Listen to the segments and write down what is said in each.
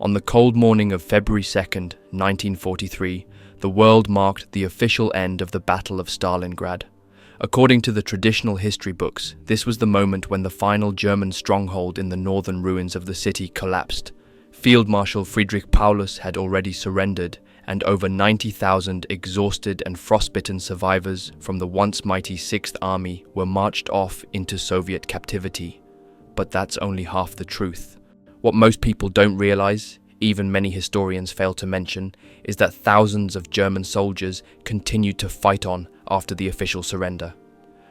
On the cold morning of February 2nd, 1943, the world marked the official end of the Battle of Stalingrad. According to the traditional history books, this was the moment when the final German stronghold in the northern ruins of the city collapsed. Field Marshal Friedrich Paulus had already surrendered, and over 90,000 exhausted and frostbitten survivors from the once mighty Sixth Army were marched off into Soviet captivity. But that's only half the truth. What most people don't realize, even many historians fail to mention, is that thousands of German soldiers continued to fight on after the official surrender.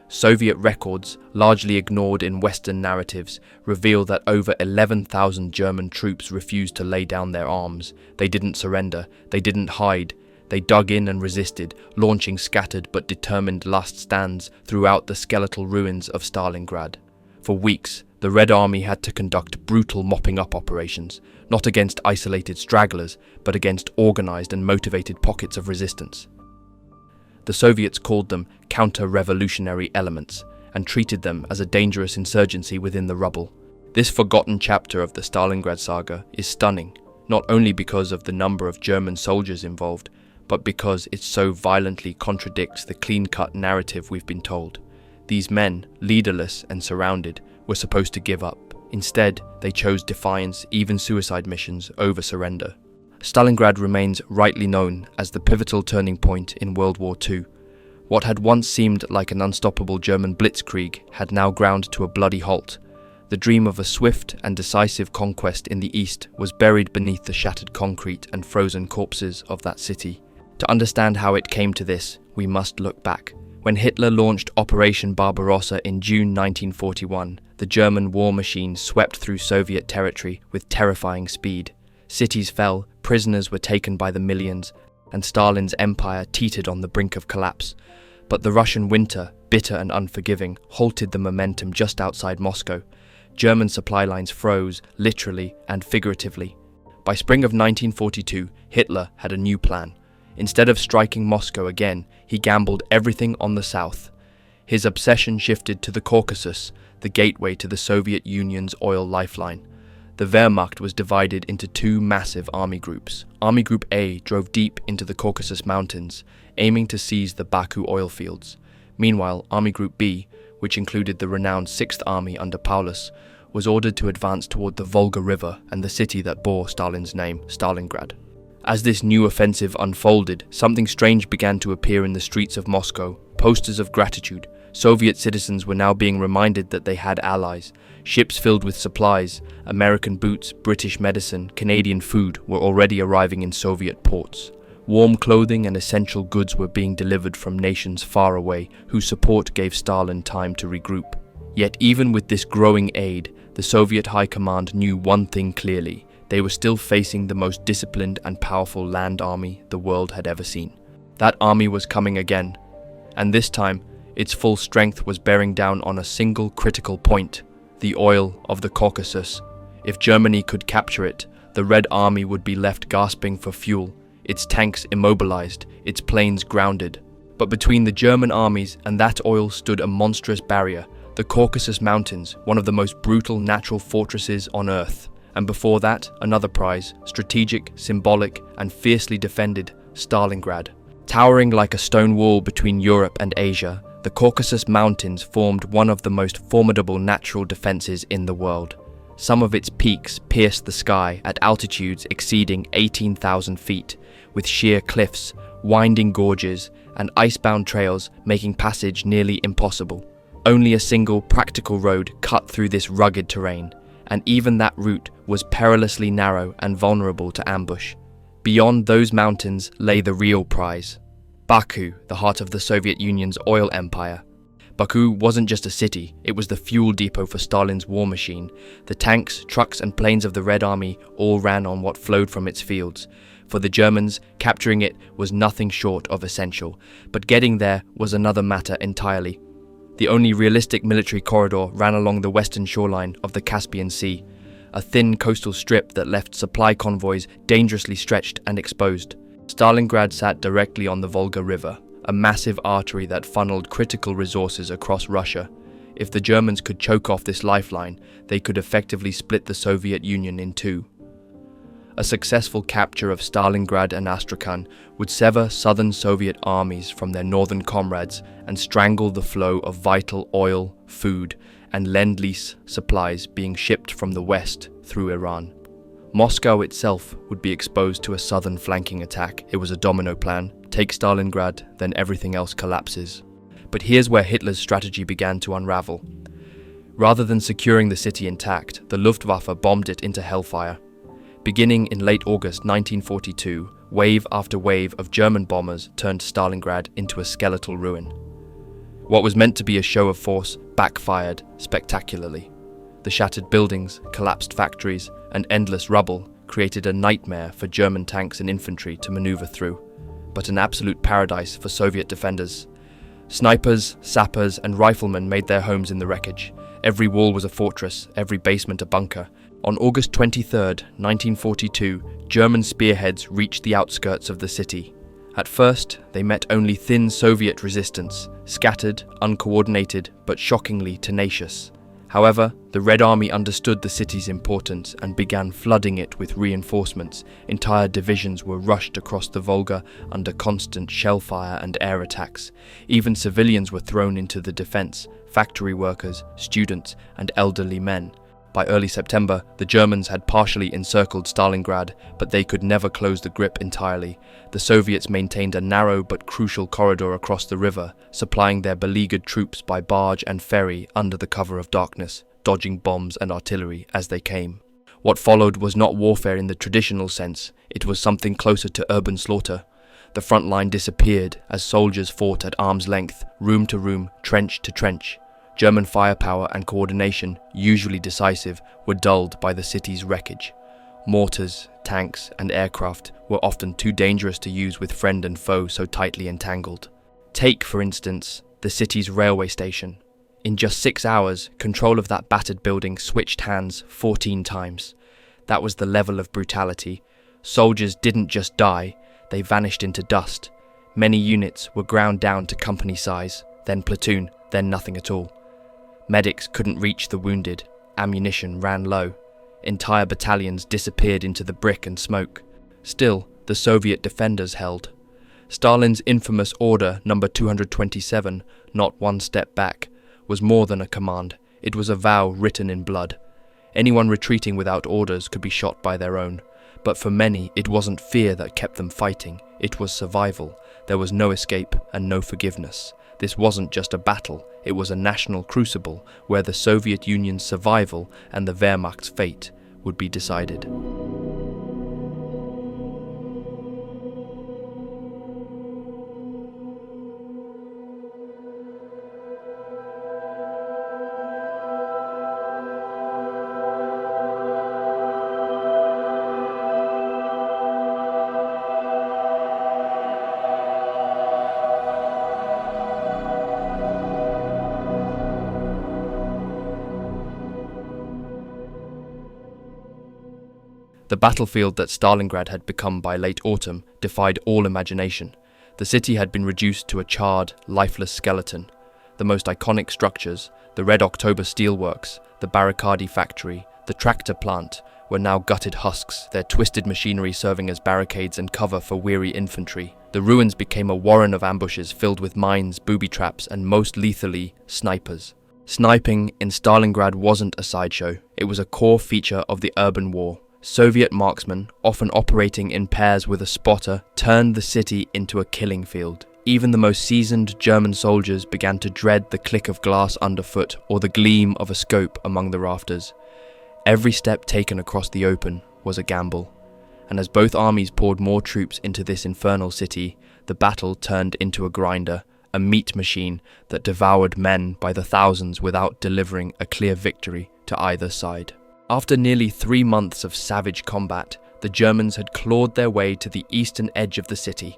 Soviet records, largely ignored in Western narratives, reveal that over 11,000 German troops refused to lay down their arms. They didn't surrender, they didn't hide, they dug in and resisted, launching scattered but determined last stands throughout the skeletal ruins of Stalingrad. For weeks, the Red Army had to conduct brutal mopping-up operations, not against isolated stragglers, but against organized and motivated pockets of resistance. The Soviets called them counter-revolutionary elements and treated them as a dangerous insurgency within the rubble. This forgotten chapter of the Stalingrad saga is stunning, not only because of the number of German soldiers involved, but because it so violently contradicts the clean-cut narrative we've been told. These men, leaderless and surrounded, were supposed to give up. Instead, they chose defiance, even suicide missions, over surrender. Stalingrad remains rightly known as the pivotal turning point in World War II. What had once seemed like an unstoppable German blitzkrieg had now ground to a bloody halt. The dream of a swift and decisive conquest in the east was buried beneath the shattered concrete and frozen corpses of that city. To understand how it came to this, we must look back. When Hitler launched Operation Barbarossa in June 1941, the German war machine swept through Soviet territory with terrifying speed. Cities fell, prisoners were taken by the millions, and Stalin's empire teetered on the brink of collapse. But the Russian winter, bitter and unforgiving, halted the momentum just outside Moscow. German supply lines froze, literally and figuratively. By spring of 1942, Hitler had a new plan. Instead of striking Moscow again, he gambled everything on the south. His obsession shifted to the Caucasus, the gateway to the Soviet Union's oil lifeline. The Wehrmacht was divided into two massive army groups. Army Group A drove deep into the Caucasus Mountains, aiming to seize the Baku oil fields. Meanwhile, Army Group B, which included the renowned Sixth Army under Paulus, was ordered to advance toward the Volga River and the city that bore Stalin's name, Stalingrad. As this new offensive unfolded, something strange began to appear in the streets of Moscow. Posters of gratitude. Soviet citizens were now being reminded that they had allies. Ships filled with supplies, American boots, British medicine, Canadian food were already arriving in Soviet ports. Warm clothing and essential goods were being delivered from nations far away, whose support gave Stalin time to regroup. Yet even with this growing aid, the Soviet High Command knew one thing clearly. They were still facing the most disciplined and powerful land army the world had ever seen. That army was coming again, and this time, its full strength was bearing down on a single critical point: the oil of the Caucasus. If Germany could capture it, the Red Army would be left gasping for fuel, its tanks immobilized, its planes grounded. But between the German armies and that oil stood a monstrous barrier: the Caucasus Mountains, one of the most brutal natural fortresses on Earth. And before that, another prize, strategic, symbolic, and fiercely defended: Stalingrad. Towering like a stone wall between Europe and Asia, the Caucasus Mountains formed one of the most formidable natural defenses in the world. Some of its peaks pierced the sky at altitudes exceeding 18,000 feet, with sheer cliffs, winding gorges, and icebound trails making passage nearly impossible. Only a single practical road cut through this rugged terrain, and even that route was perilously narrow and vulnerable to ambush. Beyond those mountains lay the real prize: Baku, the heart of the Soviet Union's oil empire. Baku wasn't just a city, it was the fuel depot for Stalin's war machine. The tanks, trucks and planes of the Red Army all ran on what flowed from its fields. For the Germans, capturing it was nothing short of essential, but getting there was another matter entirely. The only realistic military corridor ran along the western shoreline of the Caspian Sea, a thin coastal strip that left supply convoys dangerously stretched and exposed. Stalingrad sat directly on the Volga River, a massive artery that funneled critical resources across Russia. If the Germans could choke off this lifeline, they could effectively split the Soviet Union in two. A successful capture of Stalingrad and Astrakhan would sever southern Soviet armies from their northern comrades and strangle the flow of vital oil, food, and Lend-Lease supplies being shipped from the west through Iran. Moscow itself would be exposed to a southern flanking attack. It was a domino plan. Take Stalingrad, then everything else collapses. But here's where Hitler's strategy began to unravel. Rather than securing the city intact, the Luftwaffe bombed it into hellfire. Beginning in late August 1942, wave after wave of German bombers turned Stalingrad into a skeletal ruin. What was meant to be a show of force backfired spectacularly. The shattered buildings, collapsed factories, and endless rubble created a nightmare for German tanks and infantry to maneuver through, but an absolute paradise for Soviet defenders. Snipers, sappers, and riflemen made their homes in the wreckage. Every wall was a fortress, every basement a bunker. On August 23, 1942, German spearheads reached the outskirts of the city. At first, they met only thin Soviet resistance, scattered, uncoordinated, but shockingly tenacious. However, the Red Army understood the city's importance and began flooding it with reinforcements. Entire divisions were rushed across the Volga under constant shell fire and air attacks. Even civilians were thrown into the defense: factory workers, students, and elderly men. By early September, the Germans had partially encircled Stalingrad, but they could never close the grip entirely. The Soviets maintained a narrow but crucial corridor across the river, supplying their beleaguered troops by barge and ferry under the cover of darkness, dodging bombs and artillery as they came. What followed was not warfare in the traditional sense. It was something closer to urban slaughter. The front line disappeared as soldiers fought at arm's length, room to room, trench to trench. German firepower and coordination, usually decisive, were dulled by the city's wreckage. Mortars, tanks, and aircraft were often too dangerous to use with friend and foe so tightly entangled. Take, for instance, the city's railway station. In just 6 hours, control of that battered building switched hands 14 times. That was the level of brutality. Soldiers didn't just die, they vanished into dust. Many units were ground down to company size, then platoon, then nothing at all. Medics couldn't reach the wounded, ammunition ran low. Entire battalions disappeared into the brick and smoke. Still, the Soviet defenders held. Stalin's infamous Order number 227, not one step back, was more than a command. It was a vow written in blood. Anyone retreating without orders could be shot by their own. But for many, it wasn't fear that kept them fighting. It was survival. There was no escape and no forgiveness. This wasn't just a battle, it was a national crucible where the Soviet Union's survival and the Wehrmacht's fate would be decided. The battlefield that Stalingrad had become by late autumn defied all imagination. The city had been reduced to a charred, lifeless skeleton. The most iconic structures, the Red October steelworks, the Barricadi factory, the tractor plant, were now gutted husks, their twisted machinery serving as barricades and cover for weary infantry. The ruins became a warren of ambushes filled with mines, booby traps, and most lethally, snipers. Sniping in Stalingrad wasn't a sideshow, it was a core feature of the urban war. Soviet marksmen, often operating in pairs with a spotter, turned the city into a killing field. Even the most seasoned German soldiers began to dread the click of glass underfoot or the gleam of a scope among the rafters. Every step taken across the open was a gamble, and as both armies poured more troops into this infernal city, the battle turned into a grinder, a meat machine that devoured men by the thousands without delivering a clear victory to either side. After nearly 3 months of savage combat, the Germans had clawed their way to the eastern edge of the city.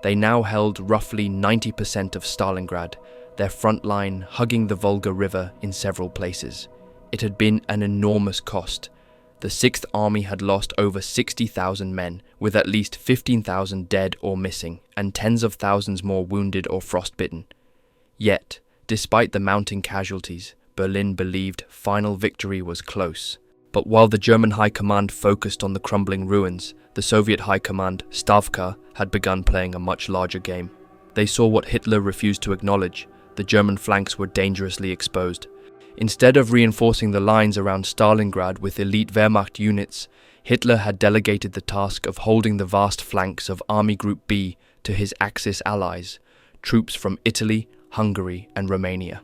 They now held roughly 90% of Stalingrad, their front line hugging the Volga River in several places. It had been an enormous cost. The 6th Army had lost over 60,000 men, with at least 15,000 dead or missing, and tens of thousands more wounded or frostbitten. Yet, despite the mounting casualties, Berlin believed final victory was close. But while the German High Command focused on the crumbling ruins, the Soviet High Command, Stavka, had begun playing a much larger game. They saw what Hitler refused to acknowledge: the German flanks were dangerously exposed. Instead of reinforcing the lines around Stalingrad with elite Wehrmacht units, Hitler had delegated the task of holding the vast flanks of Army Group B to his Axis allies, troops from Italy, Hungary, and Romania.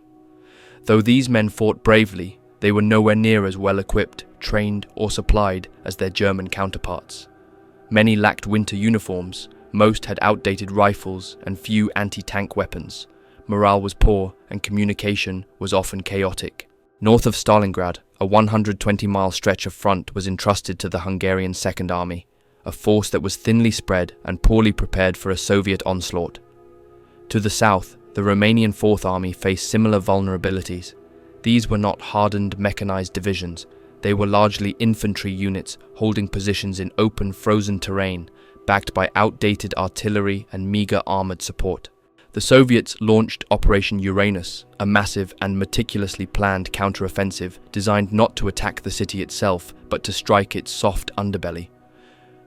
Though these men fought bravely, they were nowhere near as well equipped, trained, or supplied as their German counterparts. Many lacked winter uniforms, most had outdated rifles and few anti-tank weapons. Morale was poor and communication was often chaotic. North of Stalingrad, a 120-mile stretch of front was entrusted to the Hungarian Second Army, a force that was thinly spread and poorly prepared for a Soviet onslaught. To the south, the Romanian Fourth Army faced similar vulnerabilities. These were not hardened mechanized divisions. They were largely infantry units holding positions in open, frozen terrain, backed by outdated artillery and meager armored support. The Soviets launched Operation Uranus, a massive and meticulously planned counteroffensive designed not to attack the city itself, but to strike its soft underbelly.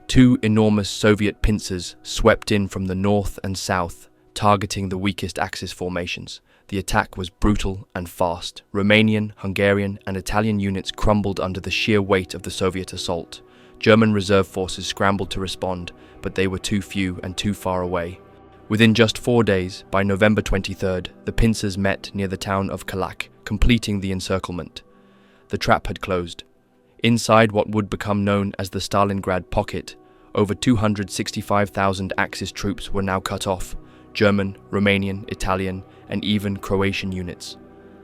Two enormous Soviet pincers swept in from the north and south, targeting the weakest Axis formations. The attack was brutal and fast. Romanian, Hungarian, and Italian units crumbled under the sheer weight of the Soviet assault. German reserve forces scrambled to respond, but they were too few and too far away. Within just 4 days, by November 23rd, the pincers met near the town of Kalak, completing the encirclement. The trap had closed. Inside what would become known as the Stalingrad Pocket, over 265,000 Axis troops were now cut off: German, Romanian, Italian, and even Croatian units.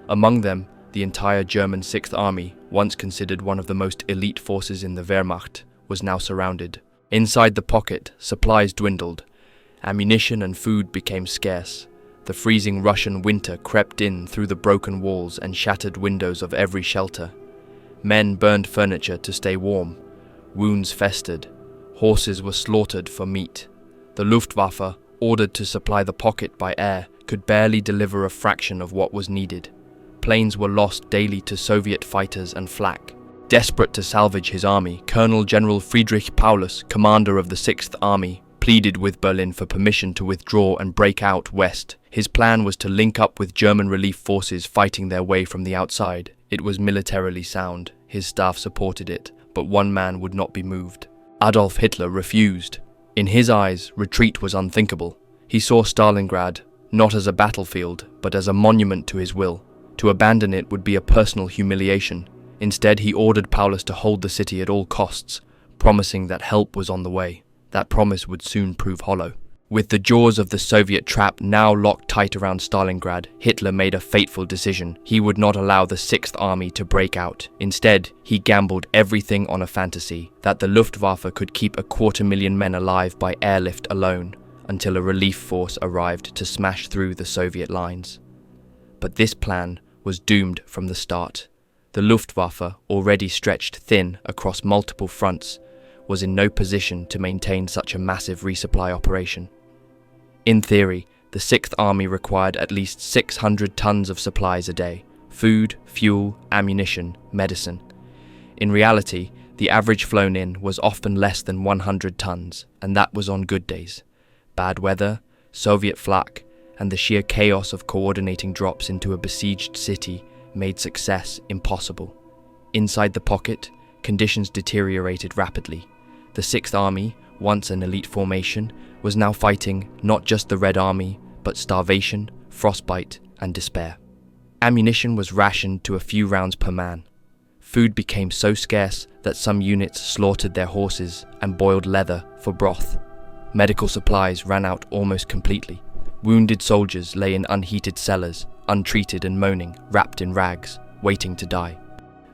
Among them, the entire German Sixth Army, once considered one of the most elite forces in the Wehrmacht, was now surrounded. Inside the pocket, supplies dwindled. Ammunition and food became scarce. The freezing Russian winter crept in through the broken walls and shattered windows of every shelter. Men burned furniture to stay warm. Wounds festered. Horses were slaughtered for meat. The Luftwaffe, ordered to supply the pocket by air, could barely deliver a fraction of what was needed. Planes were lost daily to Soviet fighters and flak. Desperate to salvage his army, Colonel General Friedrich Paulus, commander of the Sixth Army, pleaded with Berlin for permission to withdraw and break out west. His plan was to link up with German relief forces fighting their way from the outside. It was militarily sound. His staff supported it, but one man would not be moved. Adolf Hitler refused. In his eyes, retreat was unthinkable. He saw Stalingrad not as a battlefield, but as a monument to his will. To abandon it would be a personal humiliation. Instead, he ordered Paulus to hold the city at all costs, promising that help was on the way. That promise would soon prove hollow. With the jaws of the Soviet trap now locked tight around Stalingrad, Hitler made a fateful decision. He would not allow the Sixth Army to break out. Instead, he gambled everything on a fantasy that the Luftwaffe could keep 250,000 men alive by airlift alone, until a relief force arrived to smash through the Soviet lines. But this plan was doomed from the start. The Luftwaffe, already stretched thin across multiple fronts, was in no position to maintain such a massive resupply operation. In theory, the Sixth Army required at least 600 tons of supplies a day: food, fuel, ammunition, medicine. In reality, the average flown in was often less than 100 tons, and that was on good days. Bad weather, Soviet flak, and the sheer chaos of coordinating drops into a besieged city made success impossible. Inside the pocket, conditions deteriorated rapidly. The Sixth Army, once an elite formation, was now fighting not just the Red Army, but starvation, frostbite, and despair. Ammunition was rationed to a few rounds per man. Food became so scarce that some units slaughtered their horses and boiled leather for broth. Medical supplies ran out almost completely. Wounded soldiers lay in unheated cellars, untreated and moaning, wrapped in rags, waiting to die.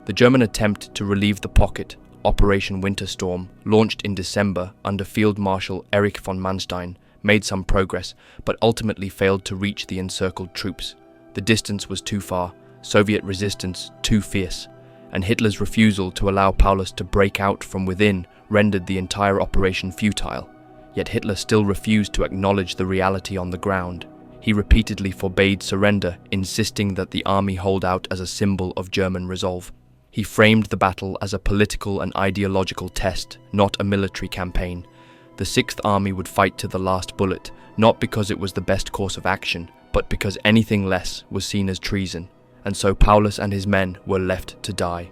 The German attempt to relieve the pocket, Operation Winter Storm, launched in December under Field Marshal Erich von Manstein, made some progress, but ultimately failed to reach the encircled troops. The distance was too far, Soviet resistance too fierce, and Hitler's refusal to allow Paulus to break out from within rendered the entire operation futile. Yet Hitler still refused to acknowledge the reality on the ground. He repeatedly forbade surrender, insisting that the army hold out as a symbol of German resolve. He framed the battle as a political and ideological test, not a military campaign. The Sixth Army would fight to the last bullet, not because it was the best course of action, but because anything less was seen as treason, and so Paulus and his men were left to die.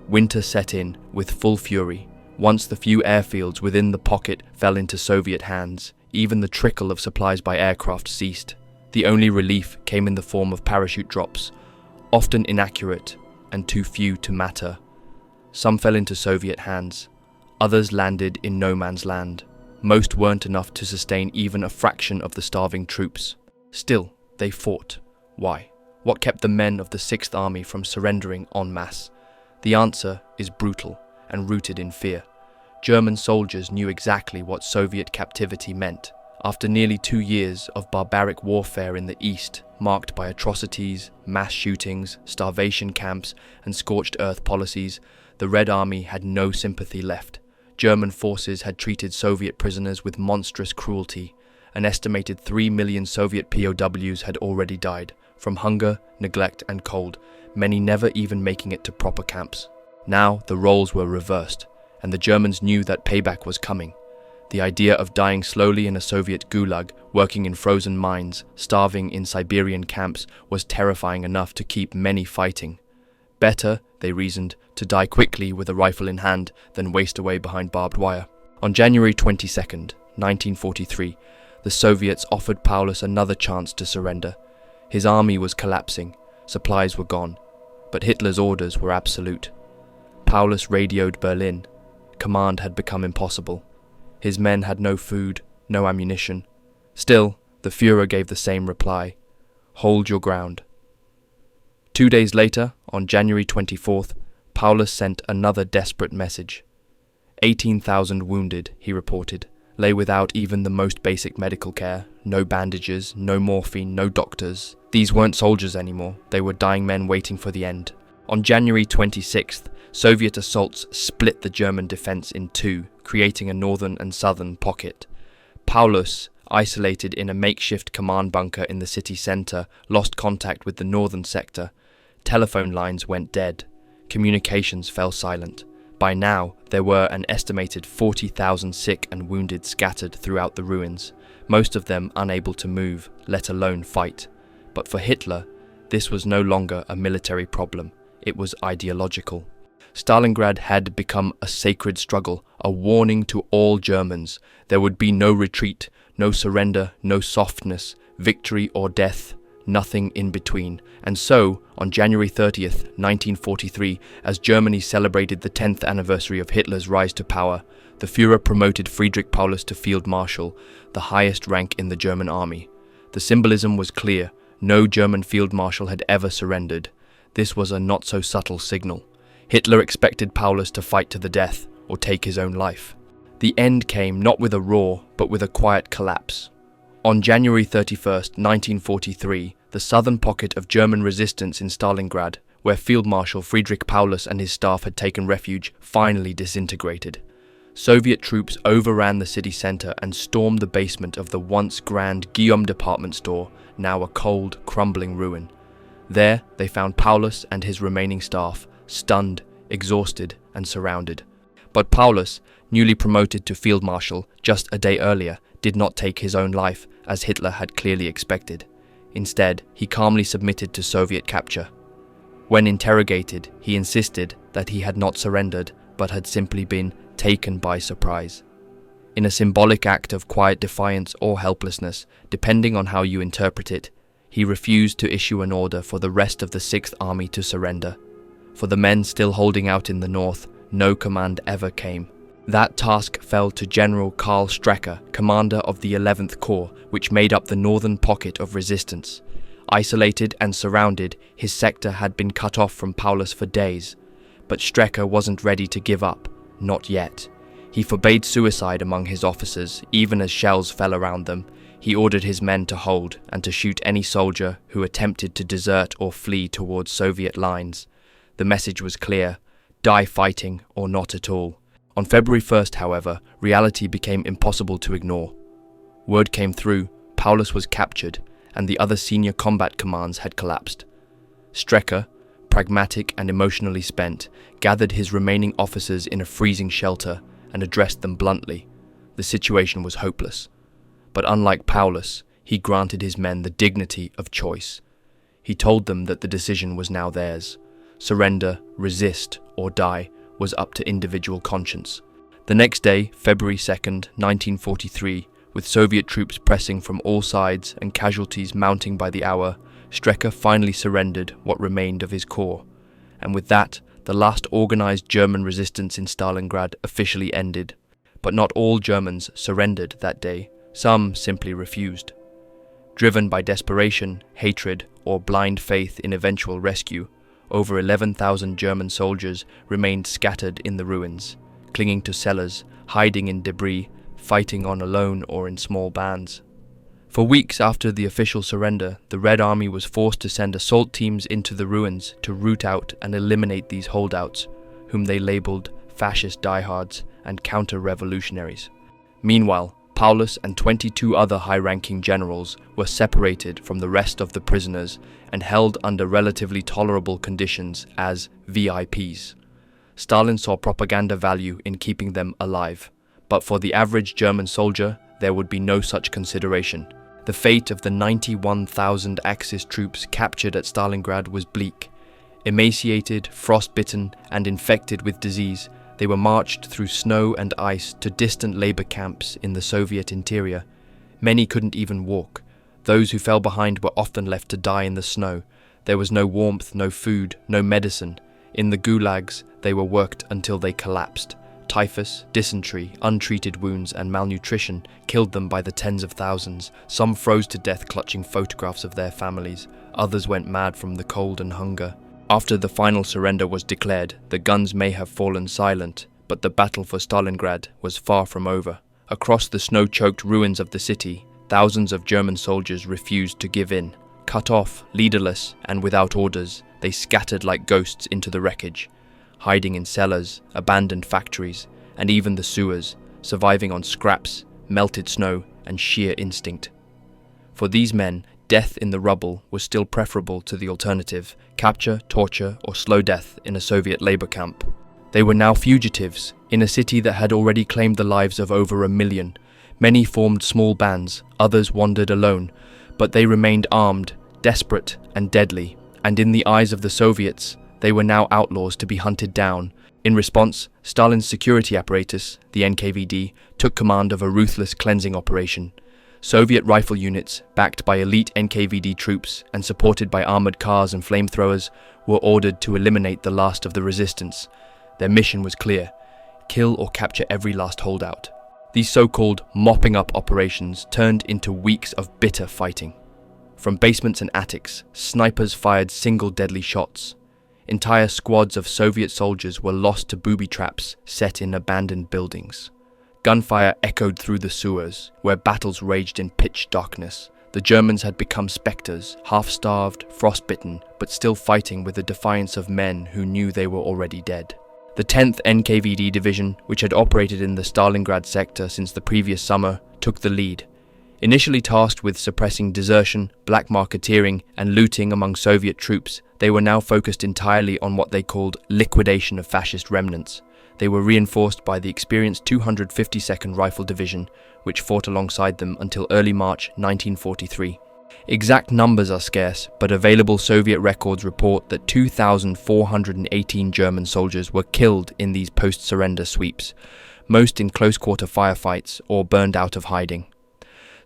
Winter set in with full fury. Once the few airfields within the pocket fell into Soviet hands, even the trickle of supplies by aircraft ceased. The only relief came in the form of parachute drops, often inaccurate and too few to matter. Some fell into Soviet hands, others landed in no man's land. Most weren't enough to sustain even a fraction of the starving troops. Still, they fought. Why? What kept the men of the Sixth Army from surrendering en masse? The answer is brutal and rooted in fear. German soldiers knew exactly what Soviet captivity meant. After nearly 2 years of barbaric warfare in the East, marked by atrocities, mass shootings, starvation camps, and scorched earth policies, the Red Army had no sympathy left. German forces had treated Soviet prisoners with monstrous cruelty. An estimated 3 million Soviet POWs had already died, from hunger, neglect, and cold, many never even making it to proper camps. Now the roles were reversed, and the Germans knew that payback was coming. The idea of dying slowly in a Soviet gulag, working in frozen mines, starving in Siberian camps was terrifying enough to keep many fighting. Better, they reasoned, to die quickly with a rifle in hand than waste away behind barbed wire. On January 22nd, 1943, the Soviets offered Paulus another chance to surrender. His army was collapsing, supplies were gone, but Hitler's orders were absolute. Paulus radioed Berlin. Command had become impossible. His men had no food, no ammunition. Still, the Führer gave the same reply: hold your ground. 2 days later, on January 24th, Paulus sent another desperate message. 18,000 wounded, he reported, lay without even the most basic medical care. No bandages, no morphine, no doctors. These weren't soldiers anymore, they were dying men waiting for the end. On January 26th, Soviet assaults split the German defense in two, creating a northern and southern pocket. Paulus, isolated in a makeshift command bunker in the city center, lost contact with the northern sector. Telephone lines went dead. Communications fell silent. By now, there were an estimated 40,000 sick and wounded scattered throughout the ruins, most of them unable to move, let alone fight. But for Hitler, this was no longer a military problem. It was ideological. Stalingrad had become a sacred struggle, a warning to all Germans. There would be no retreat, no surrender, no softness, victory or death, nothing in between. And so, on January 30th, 1943, as Germany celebrated the 10th anniversary of Hitler's rise to power, the Führer promoted Friedrich Paulus to Field Marshal, the highest rank in the German army. The symbolism was clear. No German Field Marshal had ever surrendered. This was a not-so-subtle signal. Hitler expected Paulus to fight to the death or take his own life. The end came not with a roar, but with a quiet collapse. On January 31st, 1943, the southern pocket of German resistance in Stalingrad, where Field Marshal Friedrich Paulus and his staff had taken refuge, finally disintegrated. Soviet troops overran the city center and stormed the basement of the once grand Guillaume department store, now a cold, crumbling ruin. There, they found Paulus and his remaining staff, stunned, exhausted, and surrounded. But Paulus, newly promoted to Field Marshal just a day earlier, did not take his own life, as Hitler had clearly expected. Instead, he calmly submitted to Soviet capture. When interrogated, he insisted that he had not surrendered, but had simply been taken by surprise. In a symbolic act of quiet defiance or helplessness, depending on how you interpret it, he refused to issue an order for the rest of the Sixth Army to surrender. For the men still holding out in the north, no command ever came. That task fell to General Karl Strecker, commander of the 11th Corps, which made up the northern pocket of resistance. Isolated and surrounded, his sector had been cut off from Paulus for days. But Strecker wasn't ready to give up, not yet. He forbade suicide among his officers, even as shells fell around them. He ordered his men to hold and to shoot any soldier who attempted to desert or flee towards Soviet lines. The message was clear: die fighting or not at all. On February 1st, however, reality became impossible to ignore. Word came through: Paulus was captured, and the other senior combat commands had collapsed. Strecker, pragmatic and emotionally spent, gathered his remaining officers in a freezing shelter and addressed them bluntly. The situation was hopeless. But unlike Paulus, he granted his men the dignity of choice. He told them that the decision was now theirs. Surrender, resist, or die was up to individual conscience. The next day, February 2nd, 1943, with Soviet troops pressing from all sides and casualties mounting by the hour, Strecker finally surrendered what remained of his corps. And with that, the last organized German resistance in Stalingrad officially ended. But not all Germans surrendered that day. Some simply refused. Driven by desperation, hatred, or blind faith in eventual rescue, over 11,000 German soldiers remained scattered in the ruins, clinging to cellars, hiding in debris, fighting on alone or in small bands. For weeks after the official surrender, the Red Army was forced to send assault teams into the ruins to root out and eliminate these holdouts, whom they labeled fascist diehards and counter-revolutionaries. Meanwhile, Paulus and 22 other high-ranking generals were separated from the rest of the prisoners and held under relatively tolerable conditions as VIPs. Stalin saw propaganda value in keeping them alive, but for the average German soldier, there would be no such consideration. The fate of the 91,000 Axis troops captured at Stalingrad was bleak. Emaciated, frostbitten, and infected with disease, they were marched through snow and ice to distant labor camps in the Soviet interior. Many couldn't even walk. Those who fell behind were often left to die in the snow. There was no warmth, no food, no medicine. In the gulags, they were worked until they collapsed. Typhus, dysentery, untreated wounds, and malnutrition killed them by the tens of thousands. Some froze to death clutching photographs of their families. Others went mad from the cold and hunger. After the final surrender was declared, the guns may have fallen silent, but the battle for Stalingrad was far from over. Across the snow-choked ruins of the city, thousands of German soldiers refused to give in. Cut off, leaderless, and without orders, they scattered like ghosts into the wreckage, hiding in cellars, abandoned factories, and even the sewers, surviving on scraps, melted snow, and sheer instinct. For these men, death in the rubble was still preferable to the alternative, capture, torture, or slow death in a Soviet labor camp. They were now fugitives, in a city that had already claimed the lives of over 1 million. Many formed small bands, others wandered alone, but they remained armed, desperate, and deadly, and in the eyes of the Soviets, they were now outlaws to be hunted down. In response, Stalin's security apparatus, the NKVD, took command of a ruthless cleansing operation. Soviet rifle units, backed by elite NKVD troops and supported by armored cars and flamethrowers, were ordered to eliminate the last of the resistance. Their mission was clear: kill or capture every last holdout. These so-called mopping up operations turned into weeks of bitter fighting. From basements and attics, snipers fired single deadly shots. Entire squads of Soviet soldiers were lost to booby traps set in abandoned buildings. Gunfire echoed through the sewers, where battles raged in pitch darkness. The Germans had become spectres, half-starved, frostbitten, but still fighting with the defiance of men who knew they were already dead. The 10th NKVD division, which had operated in the Stalingrad sector since the previous summer, took the lead. Initially tasked with suppressing desertion, black marketeering, and looting among Soviet troops, they were now focused entirely on what they called liquidation of fascist remnants. They were reinforced by the experienced 252nd Rifle Division, which fought alongside them until early March 1943. Exact numbers are scarce, but available Soviet records report that 2,418 German soldiers were killed in these post-surrender sweeps, most in close-quarter firefights or burned out of hiding.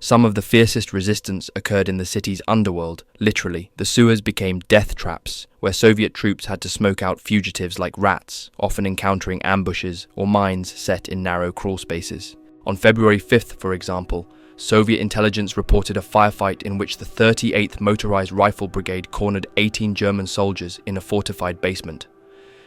Some of the fiercest resistance occurred in the city's underworld. Literally, the sewers became death traps, where Soviet troops had to smoke out fugitives like rats, often encountering ambushes or mines set in narrow crawl spaces. On February 5th, for example, Soviet intelligence reported a firefight in which the 38th Motorized Rifle Brigade cornered 18 German soldiers in a fortified basement.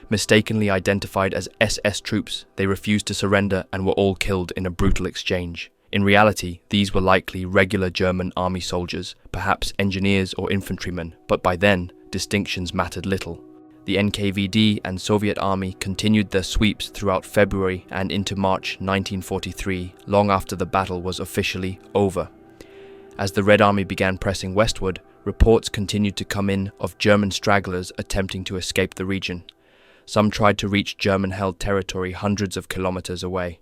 Mistakenly identified as SS troops, they refused to surrender and were all killed in a brutal exchange. In reality, these were likely regular German army soldiers, perhaps engineers or infantrymen, but by then, distinctions mattered little. The NKVD and Soviet army continued their sweeps throughout February and into March 1943, long after the battle was officially over. As the Red Army began pressing westward, reports continued to come in of German stragglers attempting to escape the region. Some tried to reach German-held territory hundreds of kilometers away.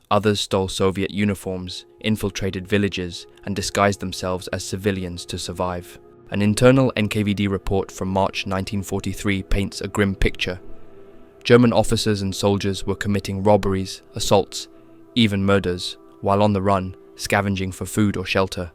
Others stole Soviet uniforms, infiltrated villages, and disguised themselves as civilians to survive. An internal NKVD report from March 1943 paints a grim picture. German officers and soldiers were committing robberies, assaults, even murders, while on the run, scavenging for food or shelter.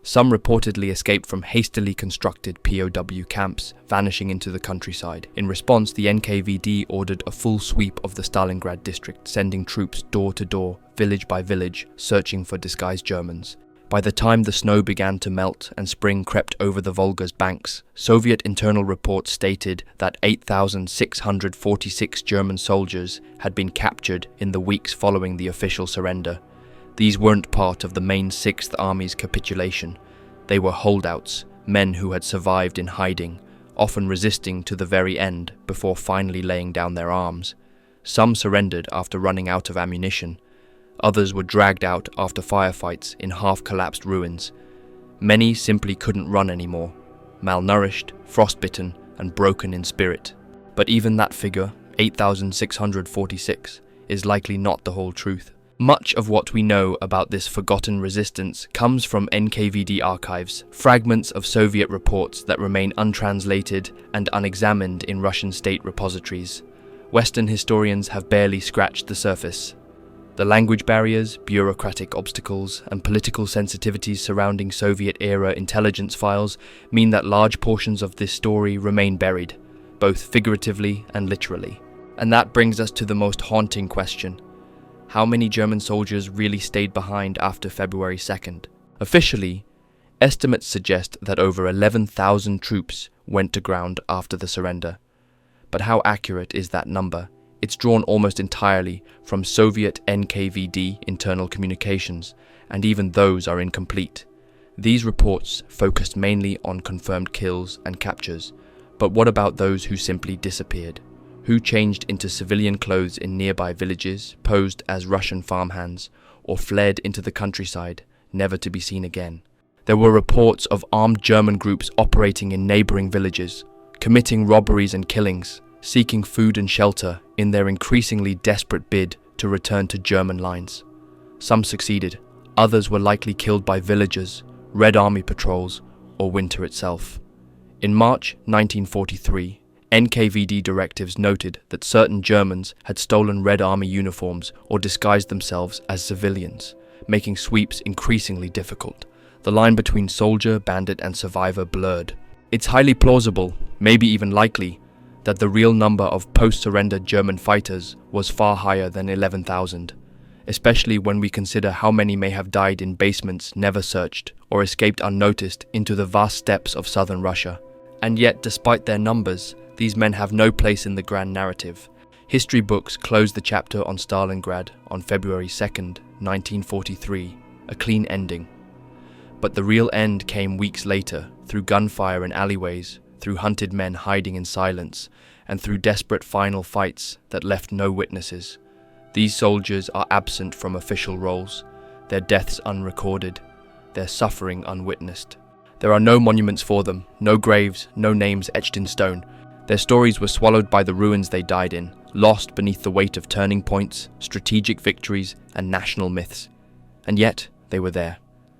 Some reportedly escaped from hastily constructed POW camps, vanishing into the countryside. In response, the NKVD ordered a full sweep of the Stalingrad district, sending troops door to door, village by village, searching for disguised Germans. By the time the snow began to melt and spring crept over the Volga's banks, Soviet internal reports stated that 8,646 German soldiers had been captured in the weeks following the official surrender. These weren't part of the main Sixth Army's capitulation. They were holdouts, men who had survived in hiding, often resisting to the very end before finally laying down their arms. Some surrendered after running out of ammunition. Others were dragged out after firefights in half-collapsed ruins. Many simply couldn't run anymore, malnourished, frostbitten, and broken in spirit. But even that figure, 8,646, is likely not the whole truth. Much of what we know about this forgotten resistance comes from NKVD archives, fragments of Soviet reports that remain untranslated and unexamined in Russian state repositories. Western historians have barely scratched the surface. The language barriers, bureaucratic obstacles, and political sensitivities surrounding Soviet-era intelligence files mean that large portions of this story remain buried, both figuratively and literally. And that brings us to the most haunting question. How many German soldiers really stayed behind after February 2nd? Officially, estimates suggest that over 11,000 troops went to ground after the surrender. But how accurate is that number? It's drawn almost entirely from Soviet NKVD internal communications, and even those are incomplete. These reports focused mainly on confirmed kills and captures, but what about those who simply disappeared? Who changed into civilian clothes in nearby villages, posed as Russian farmhands, or fled into the countryside, never to be seen again? There were reports of armed German groups operating in neighboring villages, committing robberies and killings, seeking food and shelter in their increasingly desperate bid to return to German lines. Some succeeded, others were likely killed by villagers, Red Army patrols, or winter itself. In March 1943, NKVD directives noted that certain Germans had stolen Red Army uniforms or disguised themselves as civilians, making sweeps increasingly difficult. The line between soldier, bandit, and survivor blurred. It's highly plausible, maybe even likely, that the real number of post-surrender German fighters was far higher than 11,000, especially when we consider how many may have died in basements never searched or escaped unnoticed into the vast steppes of southern Russia. And yet, despite their numbers, these men have no place in the grand narrative. History books close the chapter on Stalingrad on February 2nd, 1943, a clean ending. But the real end came weeks later, through gunfire in alleyways, through hunted men hiding in silence, and through desperate final fights that left no witnesses. These soldiers are absent from official rolls, their deaths unrecorded, their suffering unwitnessed. There are no monuments for them, no graves, no names etched in stone. Their stories were swallowed by the ruins they died in, lost beneath the weight of turning points, strategic victories, and national myths. And yet, they were there.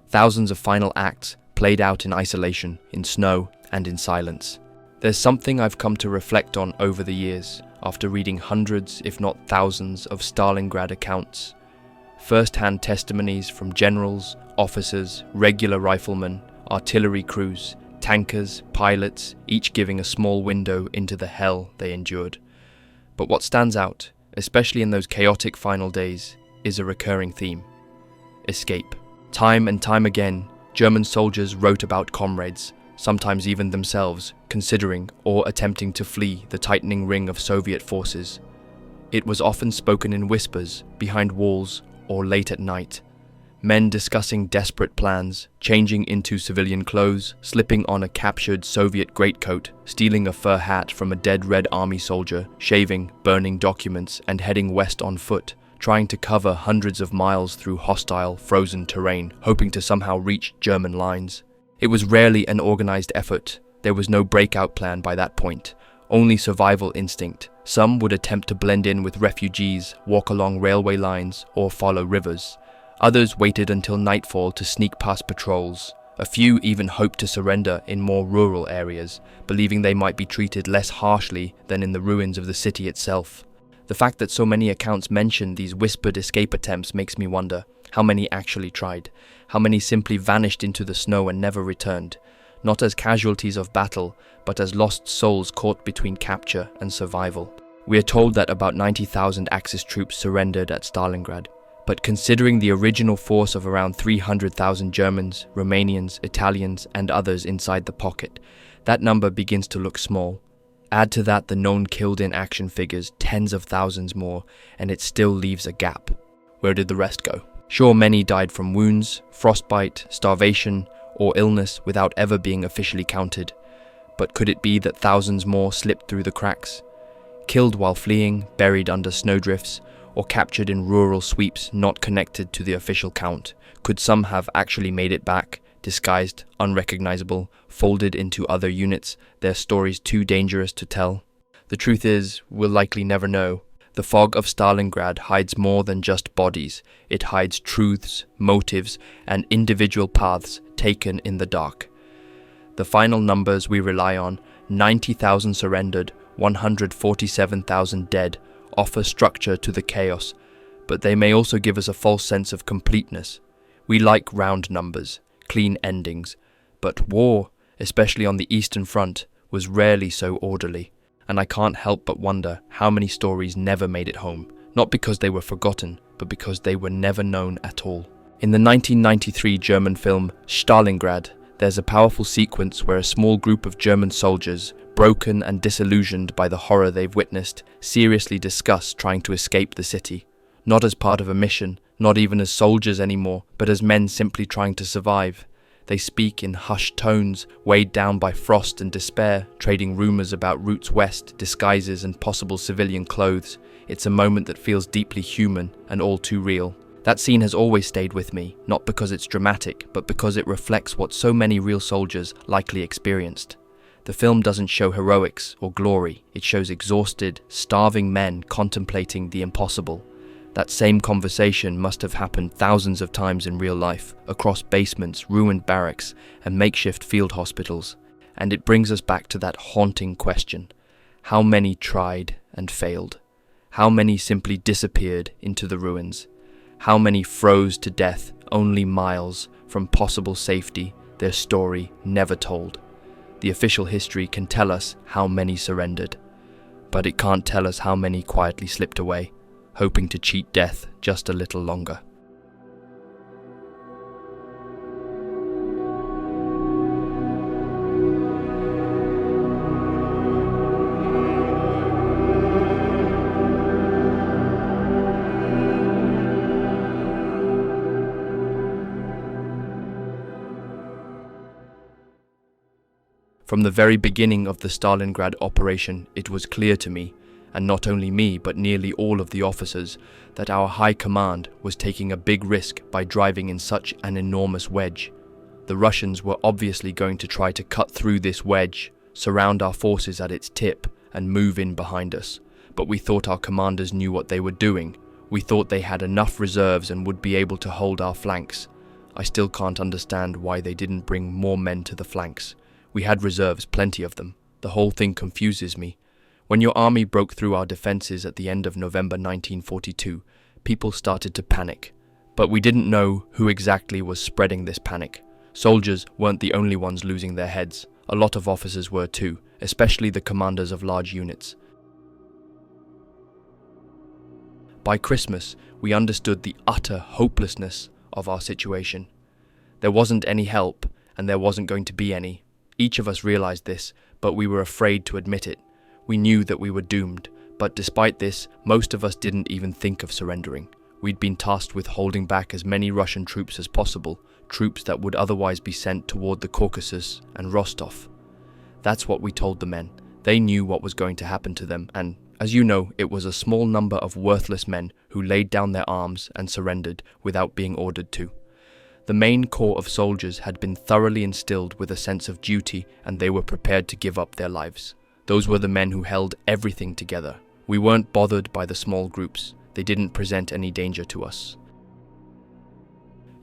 Thousands of final acts played out in isolation, in snow, and in silence. There's something I've come to reflect on over the years, after reading hundreds, if not thousands, of Stalingrad accounts. First-hand testimonies from generals, officers, regular riflemen, artillery crews, tankers, pilots, each giving a small window into the hell they endured. But what stands out, especially in those chaotic final days, is a recurring theme: escape. Time and time again, German soldiers wrote about comrades, sometimes even themselves, considering or attempting to flee the tightening ring of Soviet forces. It was often spoken in whispers, behind walls, or late at night. Men discussing desperate plans, changing into civilian clothes, slipping on a captured Soviet greatcoat, stealing a fur hat from a dead Red Army soldier, shaving, burning documents, and heading west on foot, trying to cover hundreds of miles through hostile, frozen terrain, hoping to somehow reach German lines. It was rarely an organized effort. There was no breakout plan by that point, only survival instinct. Some would attempt to blend in with refugees, walk along railway lines, or follow rivers. Others waited until nightfall to sneak past patrols. A few even hoped to surrender in more rural areas, believing they might be treated less harshly than in the ruins of the city itself. The fact that so many accounts mention these whispered escape attempts makes me wonder how many actually tried, how many simply vanished into the snow and never returned, not as casualties of battle, but as lost souls caught between capture and survival. We are told that about 90,000 Axis troops surrendered at Stalingrad, but considering the original force of around 300,000 Germans, Romanians, Italians, and others inside the pocket, that number begins to look small. Add to that the known killed in action figures, tens of thousands more, and it still leaves a gap. Where did the rest go? Sure, many died from wounds, frostbite, starvation, or illness without ever being officially counted. But could it be that thousands more slipped through the cracks? Killed while fleeing, buried under snowdrifts, or captured in rural sweeps not connected to the official count? Could some have actually made it back, disguised, unrecognizable, folded into other units, their stories too dangerous to tell? The truth is, we'll likely never know. The fog of Stalingrad hides more than just bodies. It hides truths, motives, and individual paths taken in the dark. The final numbers we rely on, 90,000 surrendered, 147,000 dead, offer structure to the chaos, but they may also give us a false sense of completeness. We like round numbers, clean endings, but war, especially on the Eastern Front, was rarely so orderly, and I can't help but wonder how many stories never made it home, not because they were forgotten, but because they were never known at all. In the 1993 German film Stalingrad, there's a powerful sequence where a small group of German soldiers, broken and disillusioned by the horror they've witnessed, seriously discuss trying to escape the city. Not as part of a mission, not even as soldiers anymore, but as men simply trying to survive. They speak in hushed tones, weighed down by frost and despair, trading rumors about routes west, disguises and possible civilian clothes. It's a moment that feels deeply human and all too real. That scene has always stayed with me, not because it's dramatic, but because it reflects what so many real soldiers likely experienced. The film doesn't show heroics or glory, it shows exhausted, starving men contemplating the impossible. That same conversation must have happened thousands of times in real life, across basements, ruined barracks, and makeshift field hospitals. And it brings us back to that haunting question. How many tried and failed? How many simply disappeared into the ruins? How many froze to death only miles from possible safety, their story never told? The official history can tell us how many surrendered, but it can't tell us how many quietly slipped away, hoping to cheat death just a little longer. From the very beginning of the Stalingrad operation, it was clear to me, and not only me but nearly all of the officers, that our high command was taking a big risk by driving in such an enormous wedge. The Russians were obviously going to try to cut through this wedge, surround our forces at its tip, and move in behind us. But we thought our commanders knew what they were doing. We thought they had enough reserves and would be able to hold our flanks. I still can't understand why they didn't bring more men to the flanks. We had reserves, plenty of them. The whole thing confuses me. When your army broke through our defenses at the end of November 1942, people started to panic. But we didn't know who exactly was spreading this panic. Soldiers weren't the only ones losing their heads. A lot of officers were too, especially the commanders of large units. By Christmas, we understood the utter hopelessness of our situation. There wasn't any help, and there wasn't going to be any. Each of us realized this, but we were afraid to admit it. We knew that we were doomed, but despite this, most of us didn't even think of surrendering. We'd been tasked with holding back as many Russian troops as possible, troops that would otherwise be sent toward the Caucasus and Rostov. That's what we told the men. They knew what was going to happen to them, and, as you know, it was a small number of worthless men who laid down their arms and surrendered without being ordered to. The main core of soldiers had been thoroughly instilled with a sense of duty, and they were prepared to give up their lives. Those were the men who held everything together. We weren't bothered by the small groups. They didn't present any danger to us.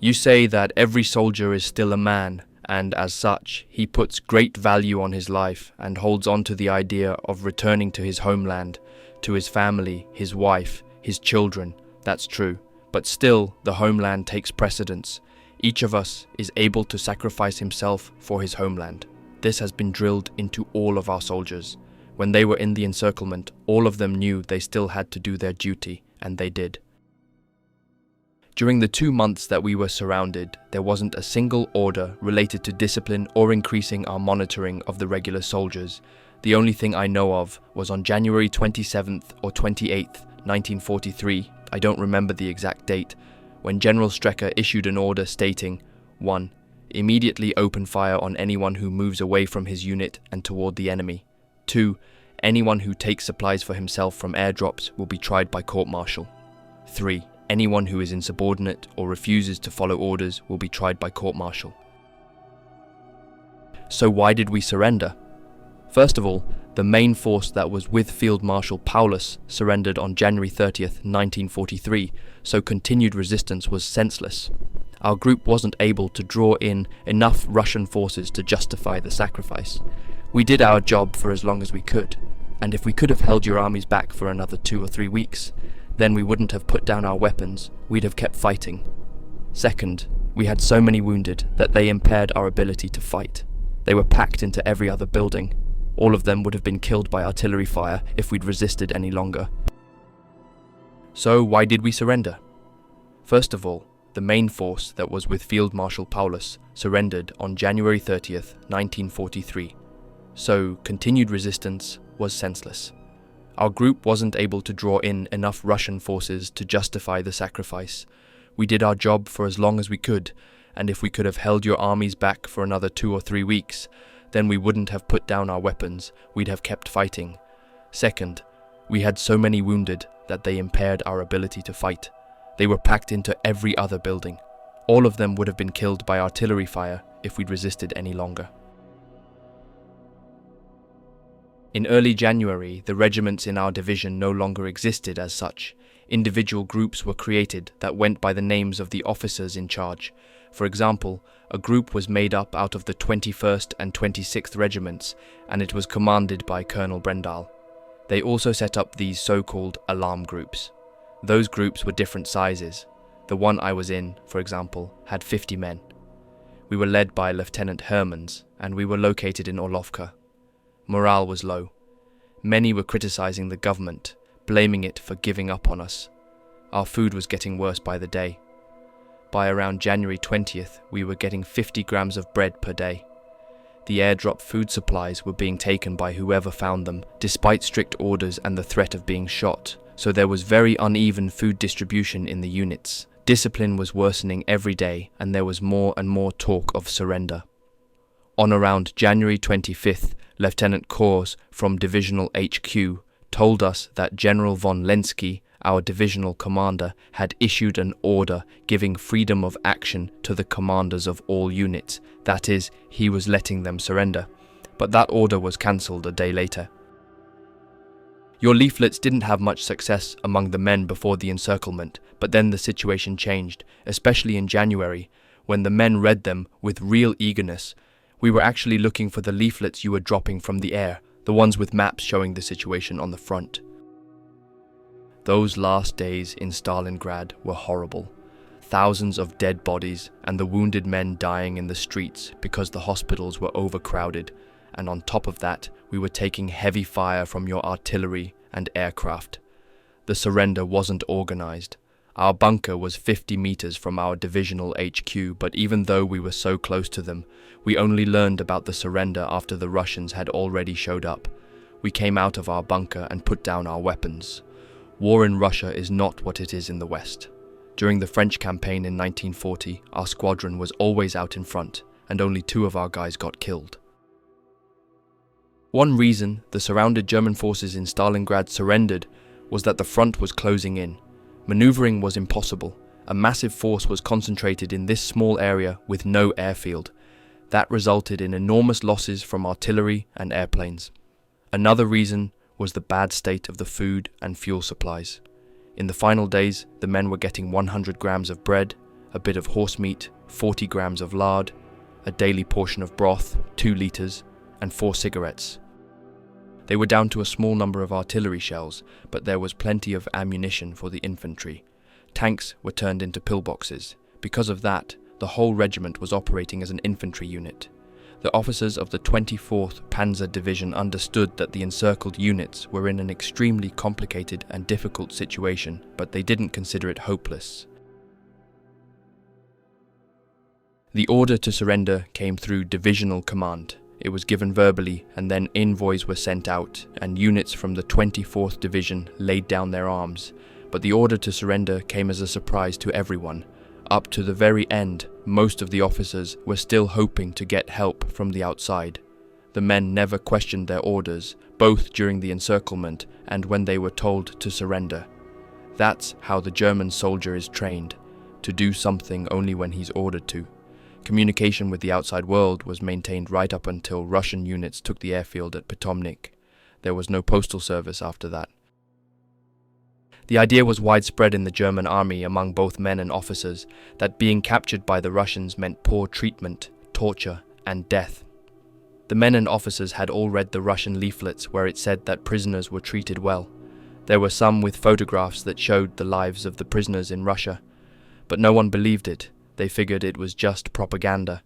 You say that every soldier is still a man, and as such, he puts great value on his life and holds on to the idea of returning to his homeland, to his family, his wife, his children. That's true. But still, the homeland takes precedence. Each of us is able to sacrifice himself for his homeland. This has been drilled into all of our soldiers. When they were in the encirclement, all of them knew they still had to do their duty, and they did. During the 2 months that we were surrounded, there wasn't a single order related to discipline or increasing our monitoring of the regular soldiers. The only thing I know of was on January 27th or 28th, 1943, I don't remember the exact date, when General Strecker issued an order stating, 1. Immediately open fire on anyone who moves away from his unit and toward the enemy. 2. Anyone who takes supplies for himself from airdrops will be tried by court-martial. 3. Anyone who is insubordinate or refuses to follow orders will be tried by court-martial. So why did we surrender? First of all, the main force that was with Field Marshal Paulus surrendered on January 30th, 1943, so continued resistance was senseless. Our group wasn't able to draw in enough Russian forces to justify the sacrifice. We did our job for as long as we could, and if we could have held your armies back for another 2 or 3 weeks, then we wouldn't have put down our weapons, we'd have kept fighting. Second, we had so many wounded that they impaired our ability to fight. They were packed into every other building. All of them would have been killed by artillery fire if we'd resisted any longer. So why did we surrender? First of all, the main force that was with Field Marshal Paulus surrendered on January 30th, 1943. So continued resistance was senseless. Our group wasn't able to draw in enough Russian forces to justify the sacrifice. We did our job for as long as we could, and if we could have held your armies back for another 2 or 3 weeks, then we wouldn't have put down our weapons, we'd have kept fighting. Second, we had so many wounded that they impaired our ability to fight. They were packed into every other building. All of them would have been killed by artillery fire if we'd resisted any longer. In early January, the regiments in our division no longer existed as such. Individual groups were created that went by the names of the officers in charge. For example, a group was made up out of the 21st and 26th regiments, and it was commanded by Colonel Brendal. They also set up these so-called alarm groups. Those groups were different sizes. The one I was in, for example, had 50 men. We were led by Lieutenant Hermans, and we were located in Orlovka. Morale was low. Many were criticizing the government, blaming it for giving up on us. Our food was getting worse by the day. By around January 20th, we were getting 50 grams of bread per day. The airdrop food supplies were being taken by whoever found them, despite strict orders and the threat of being shot, so there was very uneven food distribution in the units. Discipline was worsening every day, and there was more and more talk of surrender. On around January 25th, Lieutenant Kors from Divisional HQ told us that General von Lenski, our divisional commander, had issued an order giving freedom of action to the commanders of all units. That is, he was letting them surrender. But that order was cancelled a day later. Your leaflets didn't have much success among the men before the encirclement, but then the situation changed, especially in January, when the men read them with real eagerness. We were actually looking for the leaflets you were dropping from the air, the ones with maps showing the situation on the front. Those last days in Stalingrad were horrible. Thousands of dead bodies and the wounded men dying in the streets because the hospitals were overcrowded, and on top of that, we were taking heavy fire from your artillery and aircraft. The surrender wasn't organized. Our bunker was 50 meters from our divisional HQ, but even though we were so close to them, we only learned about the surrender after the Russians had already showed up. We came out of our bunker and put down our weapons. War in Russia is not what it is in the West. During the French campaign in 1940, our squadron was always out in front, and only 2 of our guys got killed. One reason the surrounded German forces in Stalingrad surrendered was that the front was closing in. Maneuvering was impossible. A massive force was concentrated in this small area with no airfield. That resulted in enormous losses from artillery and airplanes. Another reason was the bad state of the food and fuel supplies. In the final days, the men were getting 100 grams of bread, a bit of horse meat, 40 grams of lard, a daily portion of broth, 2 liters, and 4 cigarettes. They were down to a small number of artillery shells, but there was plenty of ammunition for the infantry. Tanks were turned into pillboxes. Because of that, the whole regiment was operating as an infantry unit. The officers of the 24th Panzer Division understood that the encircled units were in an extremely complicated and difficult situation, but they didn't consider it hopeless. The order to surrender came through divisional command. It was given verbally, and then envoys were sent out, and units from the 24th Division laid down their arms. But the order to surrender came as a surprise to everyone. Up to the very end, most of the officers were still hoping to get help from the outside. The men never questioned their orders, both during the encirclement and when they were told to surrender. That's how the German soldier is trained, to do something only when he's ordered to. Communication with the outside world was maintained right up until Russian units took the airfield at Potomnik. There was no postal service after that. The idea was widespread in the German army among both men and officers that being captured by the Russians meant poor treatment, torture, and death. The men and officers had all read the Russian leaflets where it said that prisoners were treated well. There were some with photographs that showed the lives of the prisoners in Russia. But no one believed it. They figured it was just propaganda.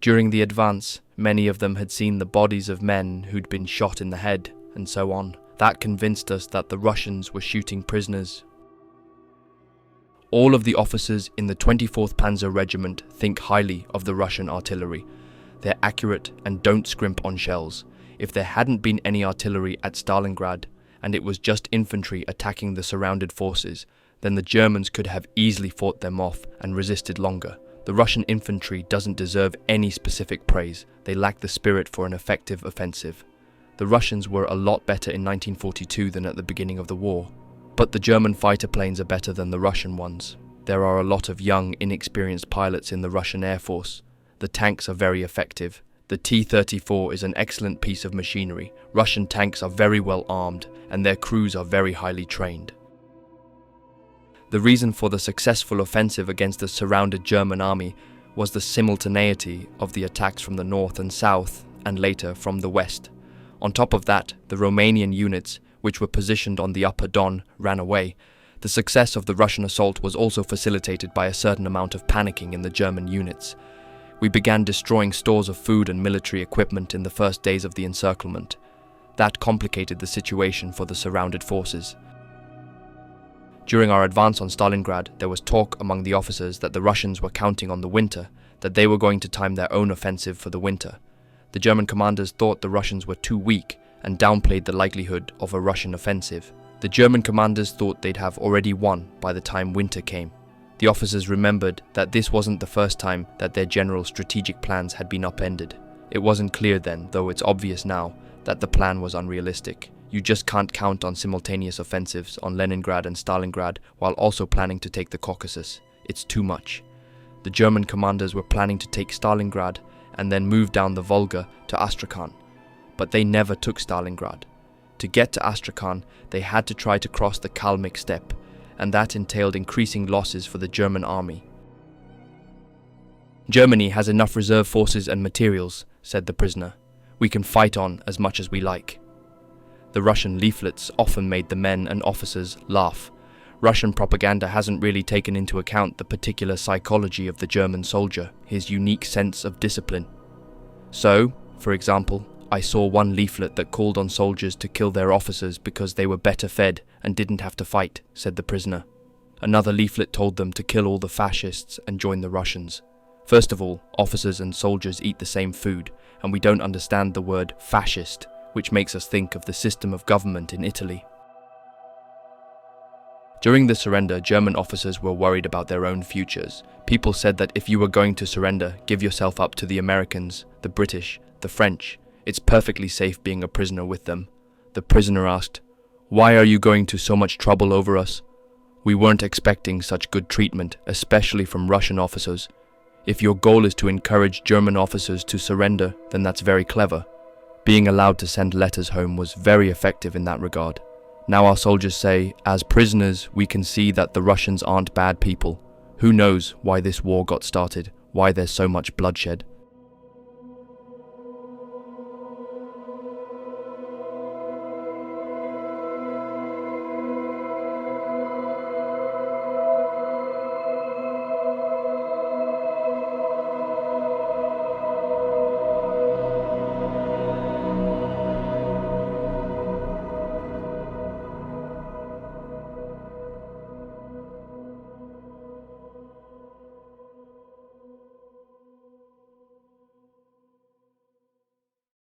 During the advance, many of them had seen the bodies of men who'd been shot in the head, and so on. That convinced us that the Russians were shooting prisoners. All of the officers in the 24th Panzer Regiment think highly of the Russian artillery. They're accurate and don't scrimp on shells. If there hadn't been any artillery at Stalingrad, and it was just infantry attacking the surrounded forces, then the Germans could have easily fought them off and resisted longer. The Russian infantry doesn't deserve any specific praise. They lack the spirit for an effective offensive. The Russians were a lot better in 1942 than at the beginning of the war. But the German fighter planes are better than the Russian ones. There are a lot of young, inexperienced pilots in the Russian Air Force. The tanks are very effective. The T-34 is an excellent piece of machinery. Russian tanks are very well armed, and their crews are very highly trained. The reason for the successful offensive against the surrounded German army was the simultaneity of the attacks from the north and south, and later from the west. On top of that, the Romanian units, which were positioned on the upper Don, ran away. The success of the Russian assault was also facilitated by a certain amount of panicking in the German units. We began destroying stores of food and military equipment in the first days of the encirclement. That complicated the situation for the surrounded forces. During our advance on Stalingrad, there was talk among the officers that the Russians were counting on the winter, that they were going to time their own offensive for the winter. The German commanders thought the Russians were too weak and downplayed the likelihood of a Russian offensive. The German commanders thought they'd have already won by the time winter came. The officers remembered that this wasn't the first time that their general strategic plans had been upended. It wasn't clear then, though it's obvious now, that the plan was unrealistic. You just can't count on simultaneous offensives on Leningrad and Stalingrad while also planning to take the Caucasus. It's too much. The German commanders were planning to take Stalingrad and then move down the Volga to Astrakhan. But they never took Stalingrad. To get to Astrakhan, they had to try to cross the Kalmyk steppe, and that entailed increasing losses for the German army. "Germany has enough reserve forces and materials," said the prisoner. "We can fight on as much as we like." The Russian leaflets often made the men and officers laugh. Russian propaganda hasn't really taken into account the particular psychology of the German soldier, his unique sense of discipline. So, for example, I saw one leaflet that called on soldiers to kill their officers because they were better fed and didn't have to fight, said the prisoner. Another leaflet told them to kill all the fascists and join the Russians. First of all, officers and soldiers eat the same food, and we don't understand the word fascist, which makes us think of the system of government in Italy. During the surrender, German officers were worried about their own futures. People said that if you were going to surrender, give yourself up to the Americans, the British, the French. It's perfectly safe being a prisoner with them. The prisoner asked, "Why are you going to so much trouble over us?" We weren't expecting such good treatment, especially from Russian officers. If your goal is to encourage German officers to surrender, then that's very clever. Being allowed to send letters home was very effective in that regard. Now our soldiers say, as prisoners, we can see that the Russians aren't bad people. Who knows why this war got started, why there's so much bloodshed.